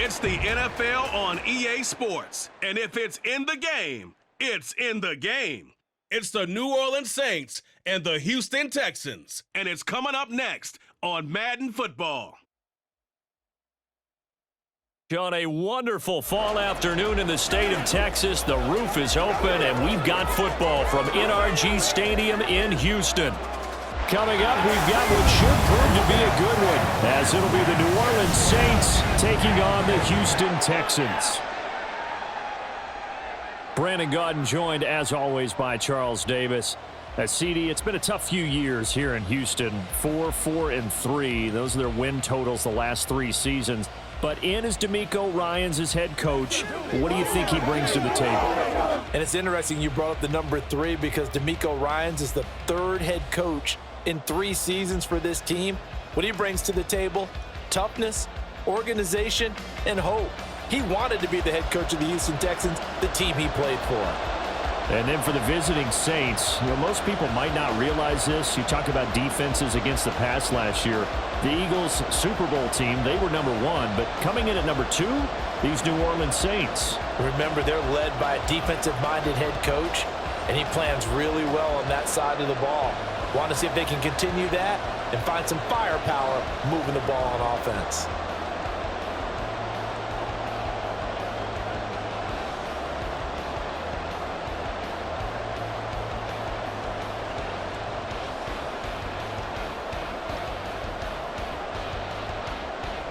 It's the NFL on EA Sports. And if it's in the game, it's in the game. It's the New Orleans Saints and the Houston Texans. And it's coming up next on Madden Football. On a wonderful fall afternoon in the state of Texas, the roof is open, and we've got football from NRG Stadium in Houston. Coming up, we've got what should prove to be a good one, as it'll be the New Orleans Saints taking on the Houston Texans. Brandon Gaudin joined, as always, by Charles Davis. CD, it's been a tough few years here in Houston. 4-4-3. Those are their win totals the last 3 seasons. But in is D'Amico Ryans as head coach. What do you think he brings to the table? And it's interesting you brought up the number 3 because D'Amico Ryans is the 3rd head coach in 3 seasons for this team. What he brings to the table: toughness, organization, and hope. He wanted to be the head coach of the Houston Texans, the team he played for. And then for the visiting Saints, most people might not realize this. You talk about defenses against the pass last year. The Eagles Super Bowl team, they were number 1, but coming in at number 2, these New Orleans Saints. Remember, they're led by a defensive-minded head coach, and he plans really well on that side of the ball. Want to see if they can continue that and find some firepower moving the ball on offense.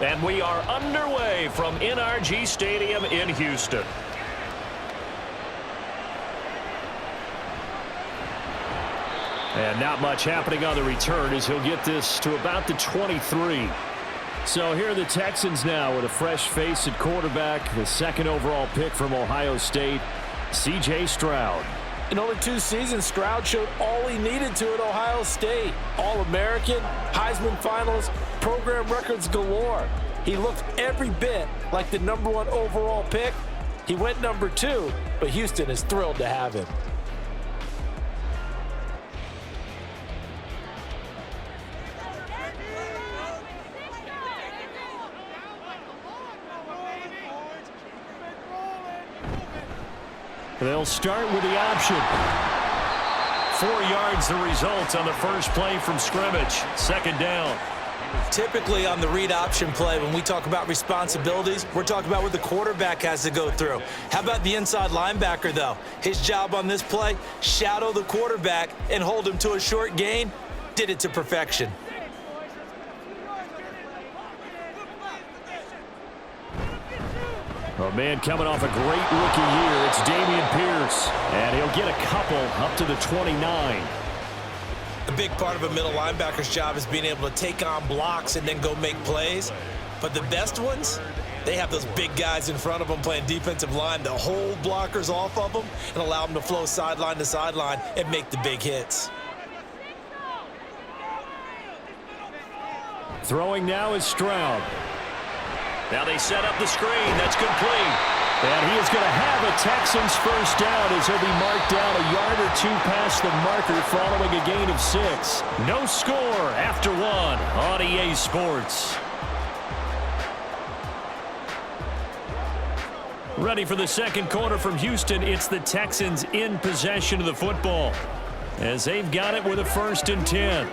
And we are underway from NRG Stadium in Houston. And not much happening on the return as he'll get this to about the 23. So here are the Texans now with a fresh face at quarterback, the 2nd overall pick from Ohio State, C.J. Stroud. In only 2 seasons, Stroud showed all he needed to at Ohio State. All-American, Heisman finalist, program records galore. He looked every bit like the number 1 overall pick. He went number 2, but Houston is thrilled to have him. They'll start with the option. 4 yards the result on the first play from scrimmage. 2nd down. Typically on the read option play, when we talk about responsibilities, we're talking about what the quarterback has to go through. How about the inside linebacker, though? His job on this play, shadow the quarterback and hold him to a short gain. Did it to perfection. A man coming off a great rookie year. It's Dameon Pierce, and he'll get a couple up to the 29. A big part of a middle linebacker's job is being able to take on blocks and then go make plays. But the best ones, they have those big guys in front of them playing defensive line to hold blockers off of them and allow them to flow sideline to sideline and make the big hits. Throwing now is Stroud. Now they set up the screen. That's complete. And he is going to have a Texans first down as he'll be marked down a yard or 2 past the marker following a gain of 6. No score after 1 on EA Sports. Ready for the 2nd quarter from Houston. It's the Texans in possession of the football as they've got it with a 1st and 10.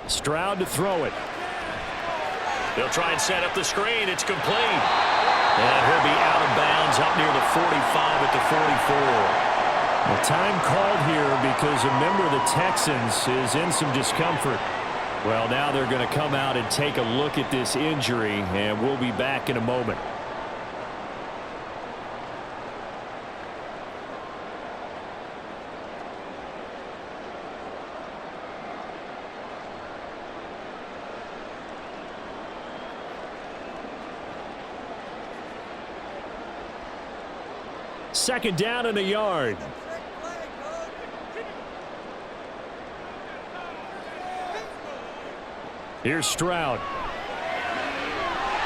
Stroud to throw it. He'll try and set up the screen. It's complete. And he'll be out of bounds up near the 45 at the 44. The time called here because a member of the Texans is in some discomfort. Well, now they're going to come out and take a look at this injury, and we'll be back in a moment. Second down and a yard. Here's Stroud.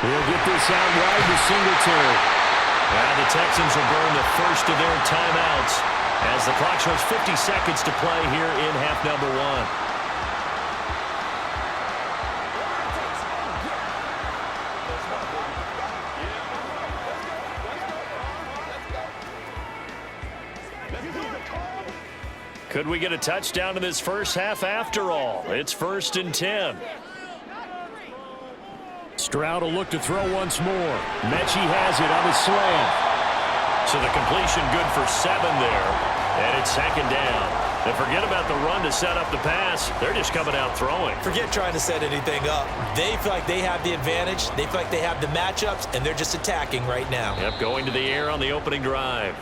He'll get this out wide to Singletary. And the Texans will burn the first of their timeouts as the clock shows 50 seconds to play here in half number one. Could we get a touchdown in this first half after all? It's 1st and 10. Stroud will look to throw once more. Mechie has it on the slant. So the completion good for 7 there. And it's 2nd down. And forget about the run to set up the pass. They're just coming out throwing. Forget trying to set anything up. They feel like they have the advantage. They feel like they have the matchups, and they're just attacking right now. Yep, going to the air on the opening drive.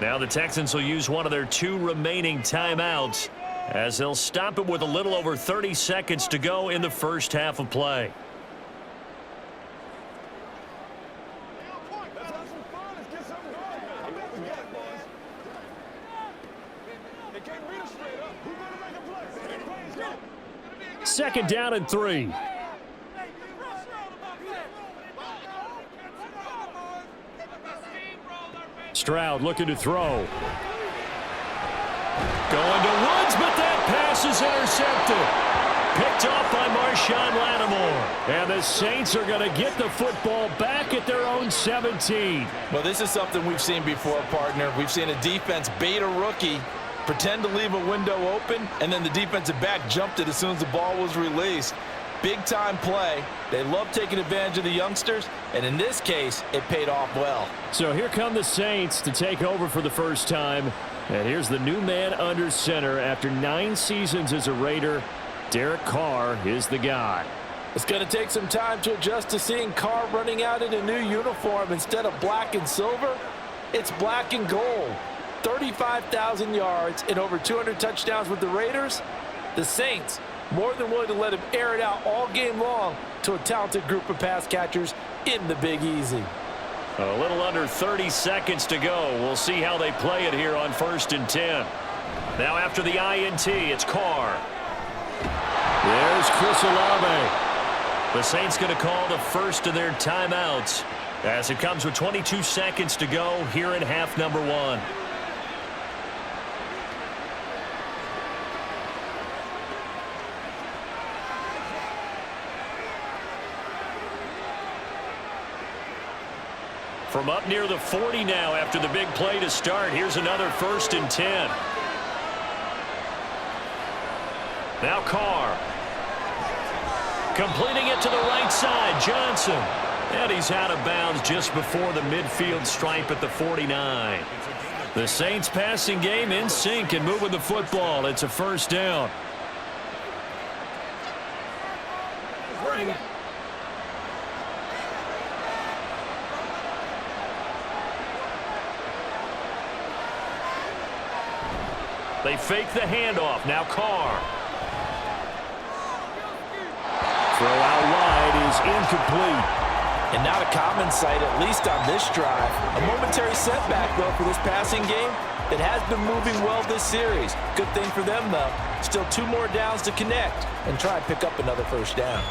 Now the Texans will use one of their 2 remaining timeouts as they'll stop it with a little over 30 seconds to go in the first half of play. Second down and 3. Stroud looking to throw. Going to Woods, but that pass is intercepted. Picked off by Marshawn Lattimore. And the Saints are going to get the football back at their own 17. Well, this is something we've seen before, partner. We've seen a defense bait a rookie, pretend to leave a window open, and then the defensive back jumped it as soon as the ball was released. Big-time play. They love taking advantage of the youngsters, and in this case, it paid off well. So here come the Saints to take over for the first time. And here's the new man under center after 9 seasons as a Raider. Derek Carr is the guy. It's going to take some time to adjust to seeing Carr running out in a new uniform instead of black and silver. It's black and gold. 35,000 yards and over 200 touchdowns with the Raiders. The Saints more than willing to let him air it out all game long to a talented group of pass catchers in the Big Easy. A little under 30 seconds to go. We'll see how they play it here on 1st and 10. Now after the INT, it's Carr. There's Chris Olave. The Saints going to call the first of their timeouts as it comes with 22 seconds to go here in half number 1. From up near the 40 now after the big play to start. Here's another 1st and 10. Now Carr. Completing it to the right side, Johnson. And he's out of bounds just before the midfield stripe at the 49. The Saints passing game in sync and moving the football. It's a 1st down. They fake the handoff. Now Carr. Throw out wide is incomplete. And not a common sight, at least on this drive. A momentary setback, though, for this passing game that has been moving well this series. Good thing for them, though. Still 2 more downs to connect and try and pick up another 1st down.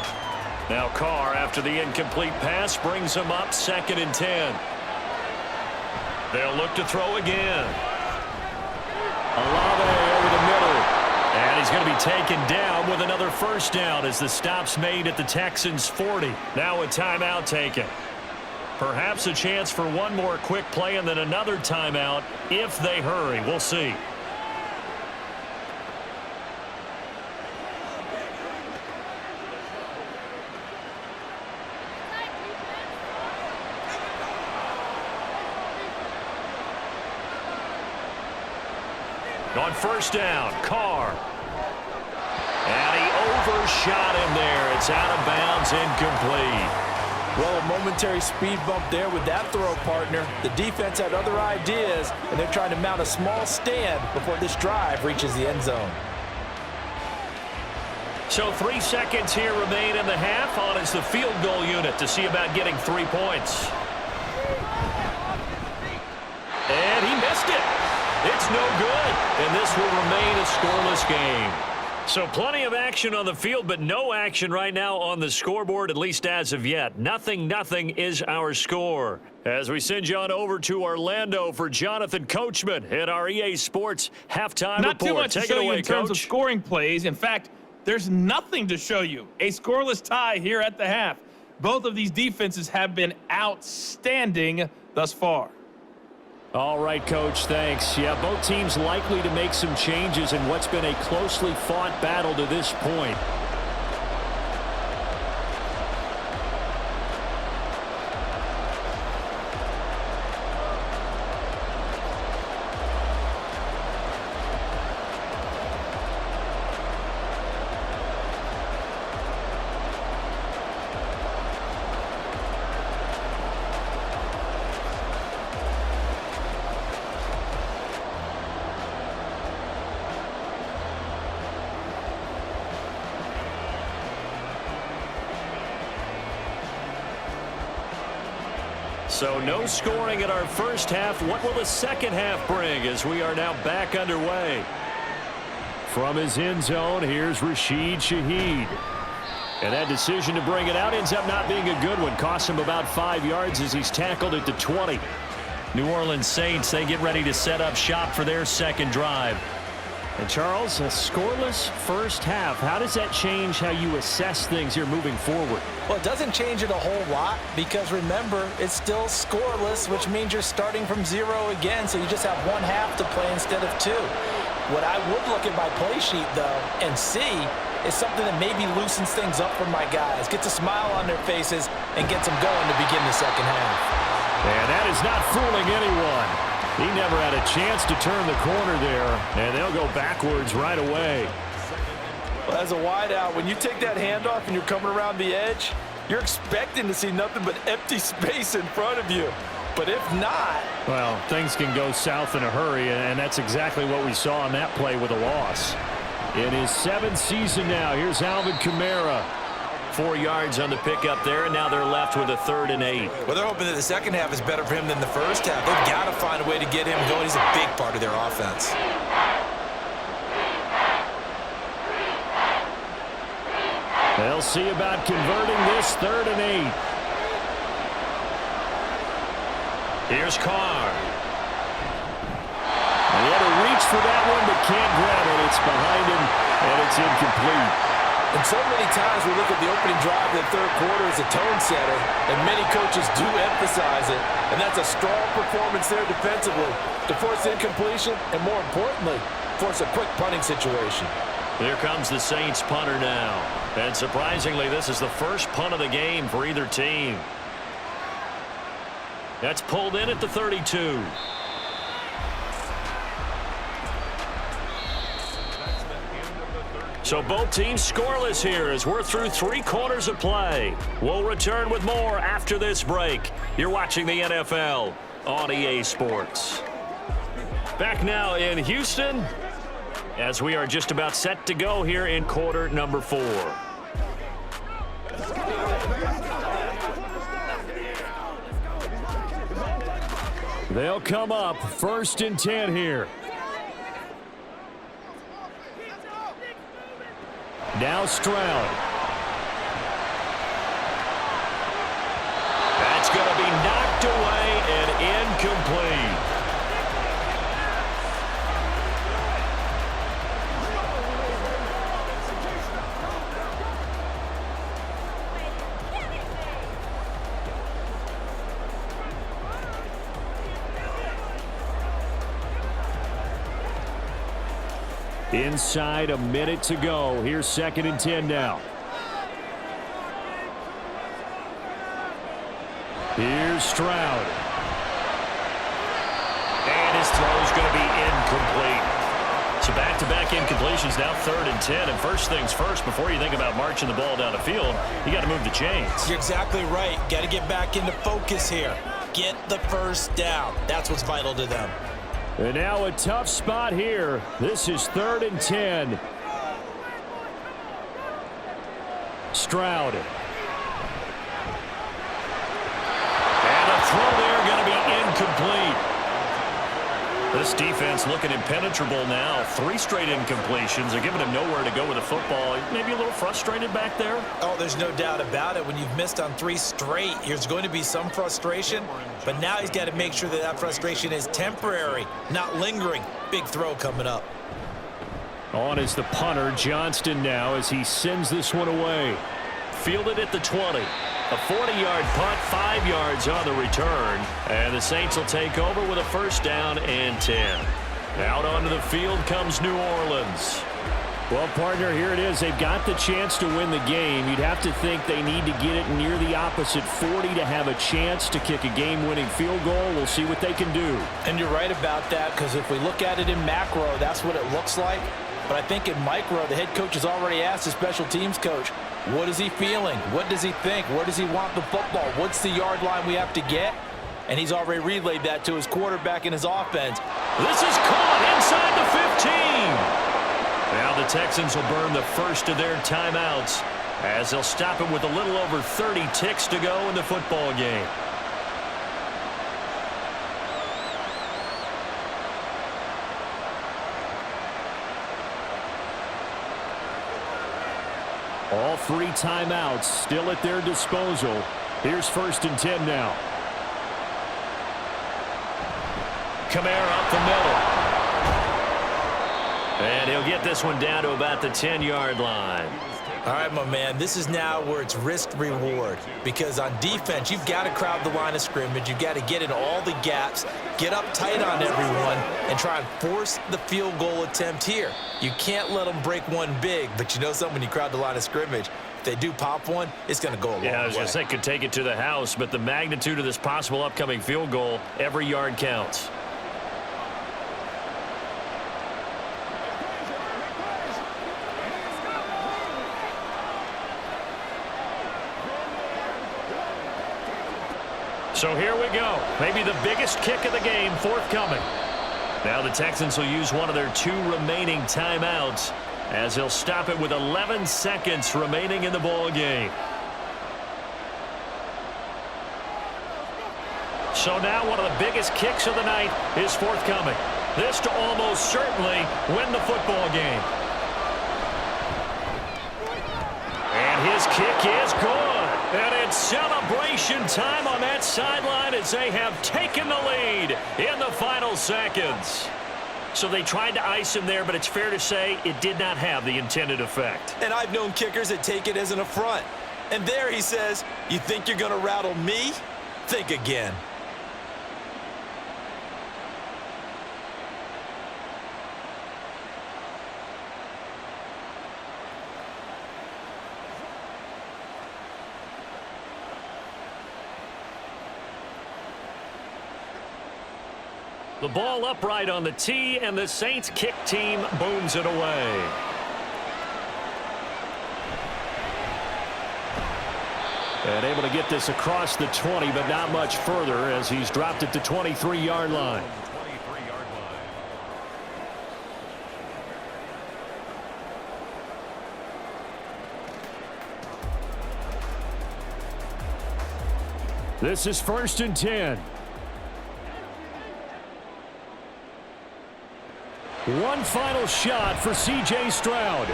Now Carr, after the incomplete pass, brings him up 2nd and 10. They'll look to throw again. Olave over the middle. And he's going to be taken down with another 1st down as the stop's made at the Texans' 40. Now a timeout taken. Perhaps a chance for one more quick play and then another timeout if they hurry. We'll see. On 1st down, Carr. And he overshot him there. It's out of bounds, incomplete. Well, a momentary speed bump there with that throw, partner. The defense had other ideas, and they're trying to mount a small stand before this drive reaches the end zone. So 3 seconds here remain in the half. On is the field goal unit to see about getting 3 points. And he missed it. It's no good, and this will remain a scoreless game. So plenty of action on the field, but no action right now on the scoreboard, at least as of yet. 0-0 is our score. As we send you on over to Orlando for Jonathan Coachman at our EA Sports halftime report. Not too much to show you in terms of Coach. scoring plays. In fact, there's nothing to show you. A scoreless tie here at the half. Both of these defenses have been outstanding thus far. All right, Coach, thanks. Yeah, both teams likely to make some changes in what's been a closely fought battle to this point. So no scoring in our first half. What will the second half bring as we are now back underway? From his end zone, here's Rashid Shaheed. And that decision to bring it out ends up not being a good one. Costs him about 5 yards as he's tackled at the 20. New Orleans Saints, they get ready to set up shop for their second drive. And Charles, a scoreless first half. How does that change how you assess things here moving forward? Well, it doesn't change it a whole lot because, remember, it's still scoreless, which means you're starting from 0 again, so you just have one half to play instead of 2. What I would look at my play sheet, though, and see is something that maybe loosens things up for my guys, gets a smile on their faces, and gets them going to begin the second half. And that is not fooling anyone. He never had a chance to turn the corner there, and they'll go backwards right away. Well, as a wideout, when you take that handoff and you're coming around the edge, you're expecting to see nothing but empty space in front of you. But if not... Well, things can go south in a hurry, and that's exactly what we saw on that play with a loss. In his 7th season now, here's Alvin Kamara. 4 yards on the pickup there, and now they're left with a 3rd and 8. Well, they're hoping that the second half is better for him than the first half. They've got to find a way to get him going. He's a big part of their offense. They'll see about converting this 3rd and 8. Here's Carr. And he had to reach for that one, but can't grab it. It's behind him, and it's incomplete. And so many times we look at the opening drive of the third quarter as a tone setter, and many coaches do emphasize it, and that's a strong performance there defensively to force incompletion and, more importantly, force a quick punting situation. Here comes the Saints punter now. And surprisingly, this is the first punt of the game for either team. That's pulled in at the 32. So both teams scoreless here as we're through 3 quarters of play. We'll return with more after this break. You're watching the NFL on EA Sports. Back now in Houston as we are just about set to go here in quarter number 4. They'll come up 1st and 10 here. Now Stroud. That's going to be knocked away and incomplete. Inside a minute to go. Here's 2nd and 10 now. Here's Stroud. And his throw's going to be incomplete. So back-to-back incompletions, now 3rd and 10. And first things first, before you think about marching the ball down the field, you got to move the chains. You're exactly right. Got to get back into focus here. Get the first down. That's what's vital to them. And now a tough spot here. This is 3rd and 10. Stroud. And a throw there going to be incomplete. This defense looking impenetrable now. 3 straight incompletions. They're giving him nowhere to go with the football. Maybe a little frustrated back there. Oh, there's no doubt about it. When you've missed on 3 straight, there's going to be some frustration. But now he's got to make sure that that frustration is temporary, not lingering. Big throw coming up. On is the punter, Johnston now, as he sends this one away. Fielded at the 20. A 40-yard punt, 5 yards on the return. And the Saints will take over with a first down and 10. Out onto the field comes New Orleans. Well, partner, here it is. They've got the chance to win the game. You'd have to think they need to get it near the opposite 40 to have a chance to kick a game-winning field goal. We'll see what they can do. And you're right about that, because if we look at it in macro, that's what it looks like. But I think in micro, the head coach has already asked the special teams coach, what is he feeling? What does he think? Where does he want the football? What's the yard line we have to get? And he's already relayed that to his quarterback and his offense. This is caught inside the 15. Now the Texans will burn the first of their timeouts as they'll stop it with a little over 30 ticks to go in the football game. All 3 timeouts still at their disposal. Here's 1st and 10 now. Kamara up the middle. And he'll get this one down to about the 10-yard line. All right, my man, this is now where it's risk-reward, because on defense, you've got to crowd the line of scrimmage. You've got to get in all the gaps, get up tight on everyone, and try and force the field goal attempt here. You can't let them break one big, but you know something, when you crowd the line of scrimmage, if they do pop one, it's going to go a long way. Yeah, I was going to say, could take it to the house, but the magnitude of this possible upcoming field goal, every yard counts. So here we go. Maybe the biggest kick of the game forthcoming. Now the Texans will use one of their 2 remaining timeouts as they'll stop it with 11 seconds remaining in the ball game. So now one of the biggest kicks of the night is forthcoming. This to almost certainly win the football game. And his kick is good. And it's celebration time on that sideline as they have taken the lead in the final seconds. So they tried to ice him there, but it's fair to say it did not have the intended effect. And I've known kickers that take it as an affront. And there he says, you think you're going to rattle me? Think again. The ball upright on the tee, and the Saints kick team booms it away. And able to get this across the 20, but not much further as he's dropped it to 23-yard line. This is 1st and 10. One final shot for C.J. Stroud.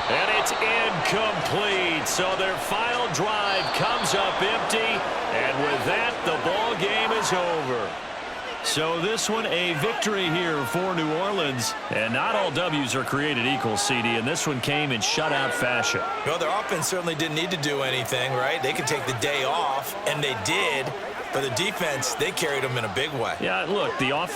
And it's incomplete. So their final drive comes up empty. And with that, the ball game is over. So this one a victory here for New Orleans. And not all W's are created equal, CD. And this one came in shutout fashion. Well, their offense certainly didn't need to do anything, right? They could take the day off, and they did. For the defense, they carried them in a big way. Yeah, look, the offense.